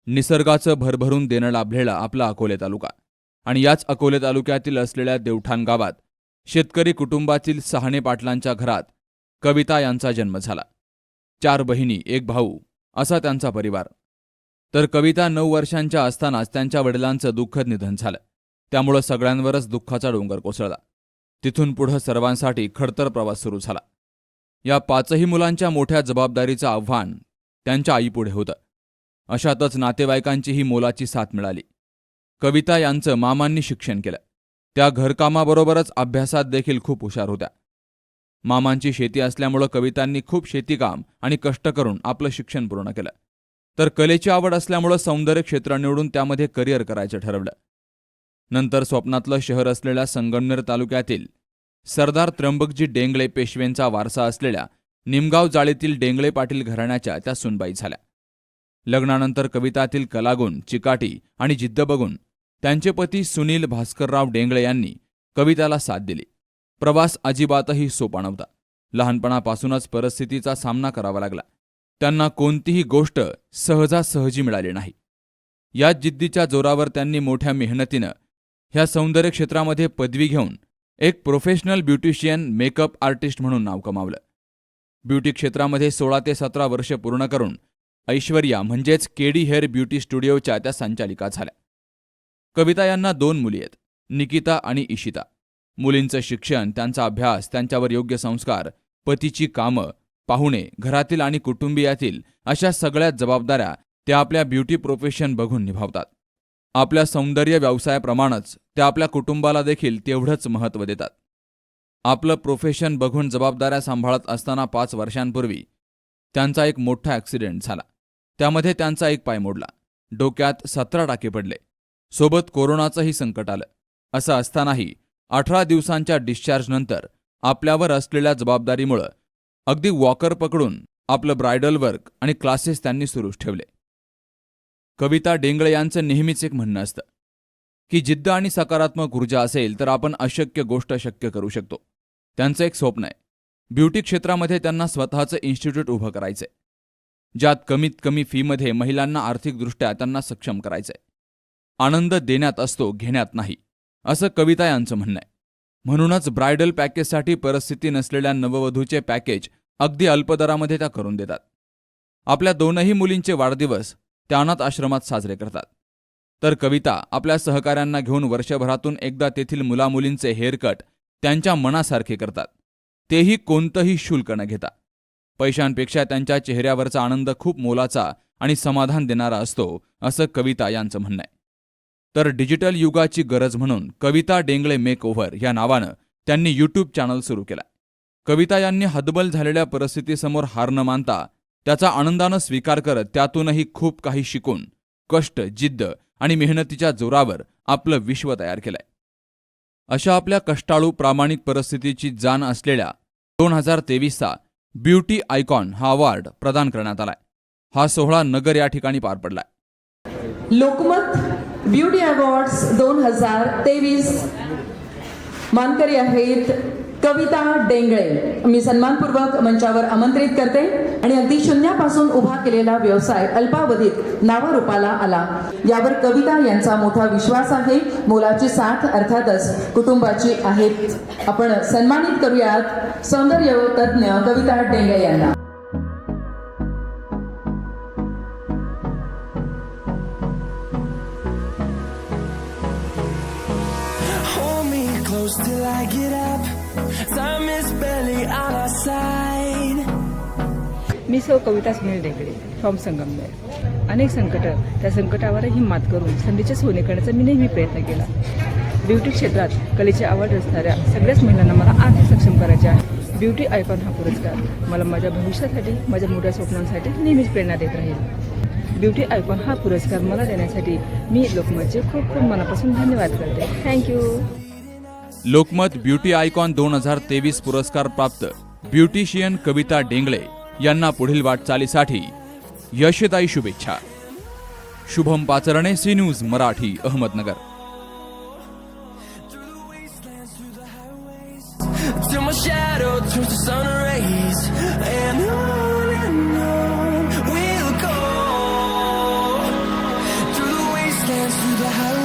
निसर्गाचं भरभरून देणं लाभलेला आपला अकोले तालुका आणि याच अकोले तालुक्यातील असलेल्या देवठाण गावात शेतकरी कुटुंबातील सहाणे पाटलांच्या घरात कविता यांचा जन्म झाला. 4 बहिणी 1 भाऊ असा त्यांचा परिवार. तर कविता 9 वर्षांच्या असतानाच त्यांच्या वडिलांचं दुःखद निधन झालं. त्यामुळं सगळ्यांवरच दुःखाचा डोंगर कोसळला. तिथून पुढं सर्वांसाठी खडतर प्रवास सुरू झाला. या 5ही मुलांच्या मोठ्या जबाबदारीचं आव्हान त्यांच्या आईपुढे होतं. अशातच नातेवाईकांचीही मोलाची साथ मिळाली. कविता यांचं मामांनी शिक्षण केलं. त्या घरकामाबरोबरच अभ्यासात देखील खूप हुशार होत्या. मामांची शेती असल्यामुळं कवितांनी खूप शेतीकाम आणि कष्ट करून आपलं शिक्षण पूर्ण केलं. तर कलेची आवड असल्यामुळं सौंदर्य क्षेत्र निवडून त्यामध्ये करिअर करायचं ठरवलं. नंतर स्वप्नातलं शहर असलेल्या संगमनेर तालुक्यातील सरदार त्र्यंबकजी डेंगळे पेशवेंचा वारसा असलेल्या निमगाव जाळीतील डेंगळे पाटील घराण्याच्या त्या सुनबाई झाल्या. लग्नानंतर कवितातील कलागुण, चिकाटी आणि जिद्द बघून त्यांचे पती सुनील भास्करराव डेंगळे यांनी कविताला साथ दिली. प्रवास अजिबातही सोपा नव्हता. लहानपणापासूनच परिस्थितीचा सामना करावा लागला. त्यांना कोणतीही गोष्ट सहजासहजी मिळाली नाही. याच जिद्दीच्या जोरावर त्यांनी मोठ्या मेहनतीनं ह्या सौंदर्य क्षेत्रामध्ये पदवी घेऊन एक प्रोफेशनल ब्युटिशियन, मेकअप आर्टिस्ट म्हणून नाव कमावलं. ब्युटी क्षेत्रामध्ये 16 ते 17 वर्ष पूर्ण करून ऐश्वर्या म्हणजेच केडी हेअर ब्युटी स्टुडिओच्या त्या संचालिका झाल्या. कविता यांना 2 मुली आहेत, निकिता आणि इशिता. मुलींचं शिक्षण, त्यांचा अभ्यास, त्यांच्यावर योग्य संस्कार, पतीची कामं, पाहुणे, घरातील आणि कुटुंबियातील अशा सगळ्या जबाबदाऱ्या त्या आपल्या ब्युटी प्रोफेशन बघून निभावतात. आपल्या सौंदर्य व्यवसायाप्रमाणेच त्या आपल्या कुटुंबाला देखील तेवढंच महत्त्व देतात. आपलं प्रोफेशन बघून जबाबदाऱ्या सांभाळत असताना 5 वर्षांपूर्वी त्यांचा एक मोठा ॲक्सिडेंट झाला. त्यामध्ये त्यांचा एक पाय मोडला. डोक्यात 17 टाके पडले. सोबत कोरोनाचंही संकट आलं. असं असतानाही 18 दिवसांच्या डिस्चार्जनंतर आपल्यावर असलेल्या जबाबदारीमुळं अगदी वॉकर पकडून आपलं ब्रायडल वर्क आणि क्लासेस त्यांनी सुरूच ठेवले. कविता डेंगळे यांचं नेहमीच एक म्हणणं असतं की जिद्द आणि सकारात्मक ऊर्जा असेल तर आपण अशक्य गोष्ट शक्य करू शकतो. त्यांचं एक स्वप्न आहे. ब्युटी क्षेत्रामध्ये त्यांना स्वतःचं इन्स्टिट्यूट उभं करायचंय, ज्यात कमीत कमी फीमध्ये महिलांना आर्थिकदृष्ट्या त्यांना सक्षम करायचंय. आनंद देण्यात असतो, घेण्यात नाही, असं कविता यांचं म्हणणं आहे. म्हणूनच ब्रायडल पॅकेजसाठी परिस्थिती नसलेल्या नववधूचे पॅकेज अगदी अल्प दरामध्ये त्या करून देतात. आपल्या 2ही मुलींचे वाढदिवस त्या अनाथ आश्रमात साजरे करतात. तर कविता आपल्या सहकाऱ्यांना घेऊन वर्षभरातून एकदा तेथील मुलामुलींचे हेअरकट त्यांच्या मनासारखे करतात. तेही कोणतंही शुल्क न घेता. पैशांपेक्षा त्यांच्या चेहऱ्यावरचा आनंद खूप मोलाचा आणि समाधान देणारा असतो, असं कविता यांचं म्हणणं आहे. तर डिजिटल युगाची गरज म्हणून कविता डेंगळे मेकओव्हर या नावानं त्यांनी यूट्यूब चॅनल सुरू केला. कविता यांनी हतबल झालेल्या परिस्थितीसमोर हार न मानता त्याचा आनंदानं स्वीकार करत त्यातूनही खूप काही शिकून कष्ट, जिद्द आणि मेहनतीच्या जोरावर आपलं विश्व तयार केलंय. अशा आपल्या कष्टाळू प्रामाणिक परिस्थितीची जाण असलेल्या 2023चा ब्युटी आयकॉन हा अवॉर्ड प्रदान करण्यात आलाय. हा सोहळा नगर या ठिकाणी पार पडलाय. लोकमत ब्युटी अवॉर्ड्स 2023 मानकरी आहेत कविता डेंगळे. मी सन्मानपूर्वक मंचावर आमंत्रित करते आणि अगदी शून्यापासून उभा केलेला व्यवसाय अल्पावधीत नावारूपाला आला यावर कविता यांचा मोठा विश्वास आहे. मोलाची साथ अर्थातच कुटुंबाची आहे. आपण सन्मानित करूयात सौंदर्य तज्ञ कविता डेंगळे यांना. Till I get up, time is barely on our side. मी सौ कविता सुनील डेंगळे फ्रॉम संगमनेर. अनेक त्या संकटावरही मात करून संधीचे सोने करण्याचा मी नेहमी प्रयत्न केला. ब्युटी क्षेत्रात कलेची आवड असणाऱ्या सगळ्याच महिलांना मला आर्थिक सक्षम करायचे आहे. ब्युटी आयकॉन हा पुरस्कार मला माझ्या भविष्यासाठी, माझ्या मोठ्या स्वप्नांसाठी नेहमीच प्रेरणा देत राहील. ब्युटी आयकॉन हा पुरस्कार मला देण्यासाठी मी लोकमतचे खूप खूप मनापासून धन्यवाद करते. थँक्यू. लोकमत ब्युटी आयकॉन 2023 पुरस्कार प्राप्त ब्युटिशियन कविता डेंगळे यांना पुढील वाटचालीसाठी यशदायी शुभेच्छा. Shubham Pacharne, C news Marathi, Ahmednagar. Till my shadow turns to sun rays, and on we'll go. dance through the highway.